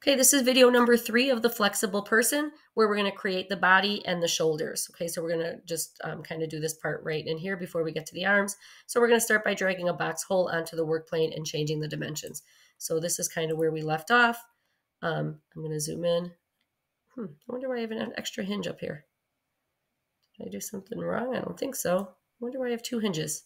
Okay, this is video number 3 of the flexible person, where we're going to create the body and the shoulders. Okay, so we're going to just kind of do this part right in here before we get to the arms. So we're going to start by dragging a box hole onto the work plane and changing the dimensions. So this is kind of where we left off. I'm going to zoom in. I wonder why I have an extra hinge up here. Did I do something wrong? I don't think so. I wonder why I have 2 hinges.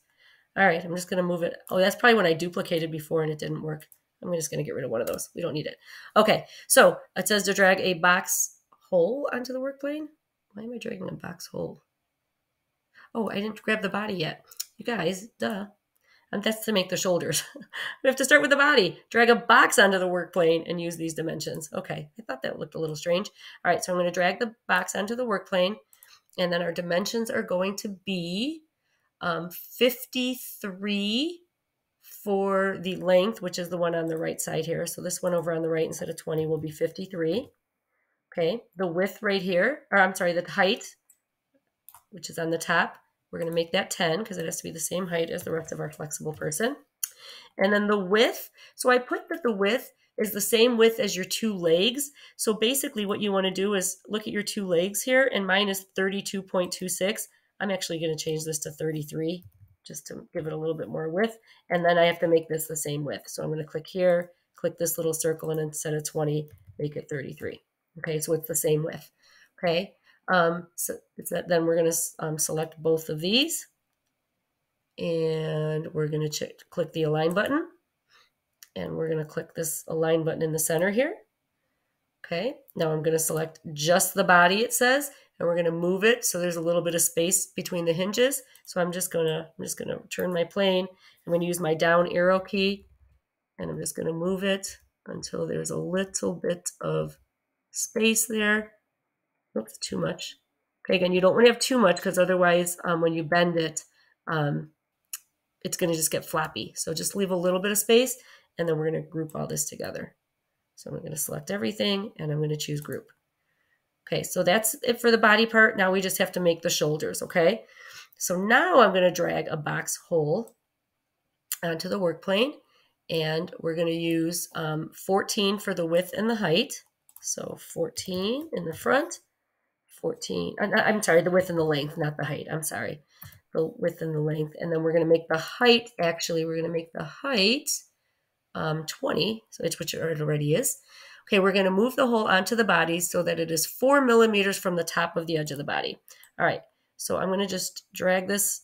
All right, I'm just going to move it. Oh, that's probably when I duplicated before and it didn't work. I'm just going to get rid of one of those. We don't need it. Okay, so it says to drag a box hole onto the work plane. Why am I dragging a box hole? Oh, I didn't grab the body yet. You guys, duh. And that's to make the shoulders. We have to start with the body. Drag a box onto the work plane and use these dimensions. Okay, I thought that looked a little strange. All right, so I'm going to drag the box onto the work plane, and then our dimensions are going to be 53 for the length, which is the one on the right side here. So this one over on the right instead of 20 will be 53. Okay, the width right here, or I'm sorry, the height, which is on the top, we're going to make that 10 because it has to be the same height as the rest of our flexible person. And then the width, so I put that the width is the same width as your 2 legs. So basically what you want to do is look at your 2 legs here, and mine is 32.26. I'm actually going to change this to 33 just to give it a little bit more width. And then I have to make this the same width. So I'm going to click here, click this little circle, and instead of 20, make it 33. Okay, so it's the same width. Okay, so then we're going to select both of these. And we're going to click the align button. And we're going to click this align button in the center here. Okay, now I'm going to select just the body, it says, and we're going to move it so there's a little bit of space between the hinges. So I'm just going to turn my plane. I'm going to use my down arrow key, and I'm just going to move it until there's a little bit of space there. Oops, too much. Okay, again, you don't want to have too much because otherwise when you bend it, it's going to just get floppy. So just leave a little bit of space, and then we're going to group all this together. So I'm going to select everything, and I'm going to choose group. Okay, so that's it for the body part. Now we just have to make the shoulders, okay? So now I'm going to drag a box hole onto the work plane, and we're going to use 14 for the width and the height. So 14 in the front, 14, I'm sorry, the width and the length, not the height. I'm sorry, the width and the length. And then we're going to make the height, actually, we're going to make the height 20, so it's which it already is. Okay, we're going to move the hole onto the body so that it is 4 millimeters from the top of the edge of the body. All right, so I'm going to just drag this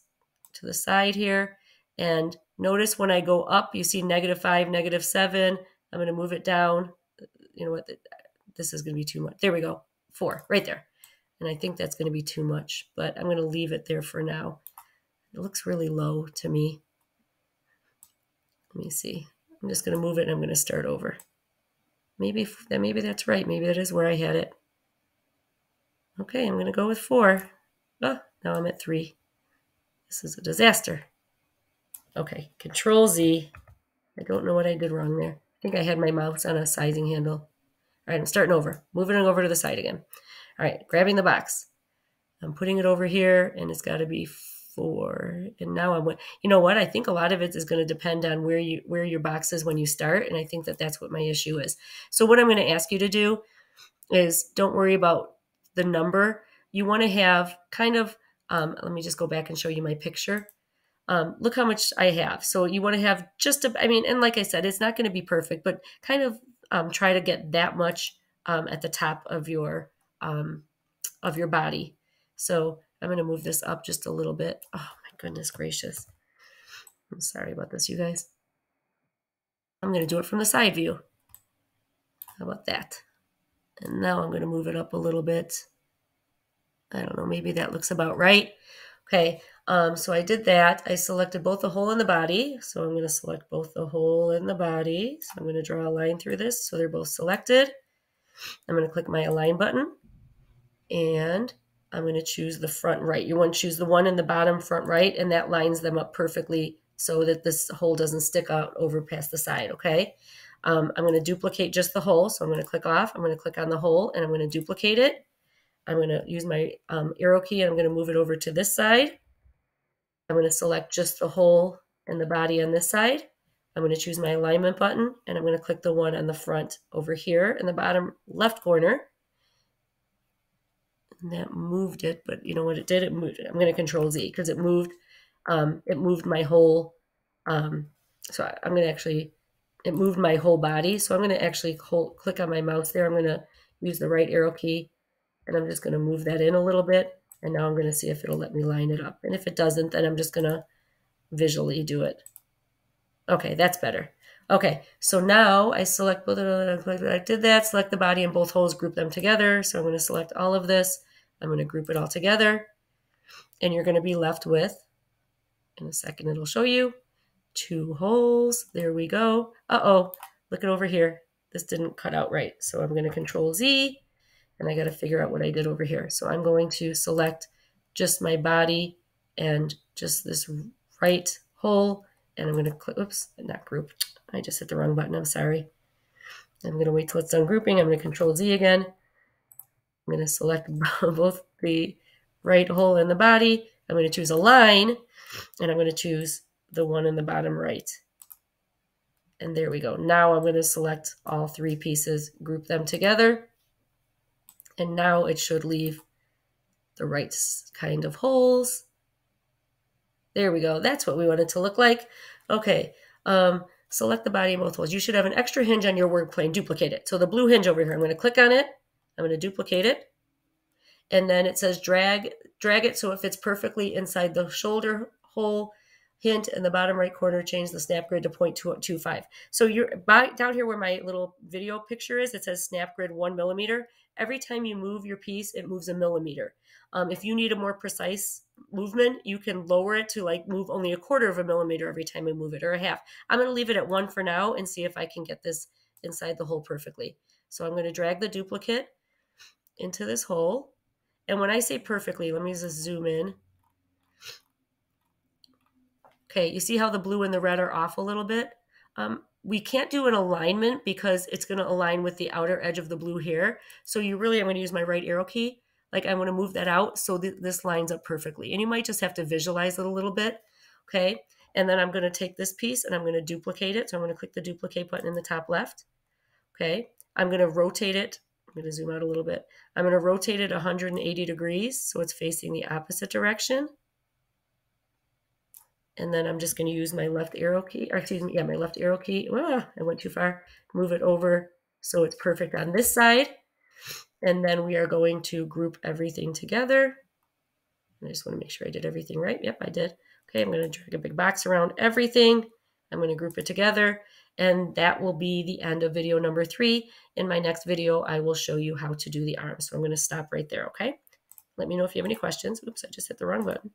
to the side here, and notice when I go up, you see -5, -7. I'm going to move it down. You know what? This is going to be too much. There we go. 4, right there. And I think that's going to be too much, but I'm going to leave it there for now. It looks really low to me. Let me see. I'm just going to move it, and I'm going to start over. Maybe that's right. Maybe that is where I had it. Okay, I'm going to go with 4. Oh, now I'm at 3. This is a disaster. Okay, Control Z. I don't know what I did wrong there. I think I had my mouse on a sizing handle. All right, I'm starting over. Moving it over to the side again. All right, grabbing the box. I'm putting it over here, and it's got to be 4. And now you know what? I think a lot of it is going to depend on where your box is when you start, and I think that that's what my issue is. So what I'm going to ask you to do is don't worry about the number. You want to have kind of, let me just go back and show you my picture. Look how much I have. So you want to have just and like I said, it's not going to be perfect, but kind of try to get that much at the top of your body. So I'm going to move this up just a little bit. Oh my goodness gracious. I'm sorry about this, you guys. I'm going to do it from the side view. How about that? And now I'm going to move it up a little bit. I don't know, maybe that looks about right. Okay, so I did that. I selected both the hole and the body. So I'm going to select both the hole and the body. So I'm going to draw a line through this so they're both selected. I'm going to click my align button, and I'm going to choose the front right. You want to choose the one in the bottom front right, and that lines them up perfectly so that this hole doesn't stick out over past the side, okay? I'm going to duplicate just the hole, so I'm going to click off. I'm going to click on the hole, and I'm going to duplicate it. I'm going to use my arrow key, and I'm going to move it over to this side. I'm going to select just the hole and the body on this side. I'm going to choose my alignment button, and I'm going to click the one on the front over here in the bottom left corner. And that moved it, but you know what it did? It moved it. I'm going to Control Z because it moved my whole, so I'm going to actually, it moved my whole body. So I'm going to actually click on my mouse there. I'm going to use the right arrow key, and I'm just going to move that in a little bit. And now I'm going to see if it'll let me line it up. And if it doesn't, then I'm just going to visually do it. Okay, that's better. Okay, so now I select both of them. I did that, select the body and both holes, group them together. So I'm going to select all of this. I'm going to group it all together. And you're going to be left with, in a second it'll show you, 2 holes. There we go. Uh-oh, look it over here. This didn't cut out right. So I'm going to Control Z, and I got to figure out what I did over here. So I'm going to select just my body and just this right hole, and I'm going to click, oops, not group. I just hit the wrong button, I'm sorry. I'm going to wait till it's done grouping. I'm going to Control Z again. I'm going to select both the right hole and the body. I'm going to choose Align, and I'm going to choose the one in the bottom right. And there we go. Now I'm going to select all 3 pieces, group them together, and now it should leave the right kind of holes. There we go. That's what we want it to look like. Okay. Select the body in both holes. You should have an extra hinge on your work plane. Duplicate it. So the blue hinge over here, I'm going to click on it. I'm going to duplicate it. And then it says drag it so it fits perfectly inside the shoulder hole. Hint, in the bottom right corner, change the snap grid to 0.25. So you're down here where my little video picture is, it says snap grid 1 millimeter. Every time you move your piece, it moves a millimeter. If you need a more precise movement, you can lower it to like move only 1/4 of a millimeter every time you move it, or 1/2. I'm going to leave it at 1 for now and see if I can get this inside the hole perfectly. So I'm going to drag the duplicate into this hole. And when I say perfectly, let me just zoom in. Okay, you see how the blue and the red are off a little bit? We can't do an alignment because it's going to align with the outer edge of the blue here. So I'm going to use my right arrow key. Like I'm going to move that out so this lines up perfectly. And you might just have to visualize it a little bit. Okay, and then I'm going to take this piece and I'm going to duplicate it. So I'm going to click the duplicate button in the top left. Okay, I'm going to rotate it. I'm going to zoom out a little bit. I'm going to rotate it 180 degrees so it's facing the opposite direction. And then I'm just going to use my left arrow key, or excuse me, my left arrow key. I went too far. Move it over so it's perfect on this side. And then we are going to group everything together. I just want to make sure I did everything right. Yep, I did. Okay, I'm going to drag a big box around everything. I'm going to group it together. And that will be the end of video number 3. In my next video, I will show you how to do the arms. So I'm going to stop right there, okay? Let me know if you have any questions. Oops, I just hit the wrong button.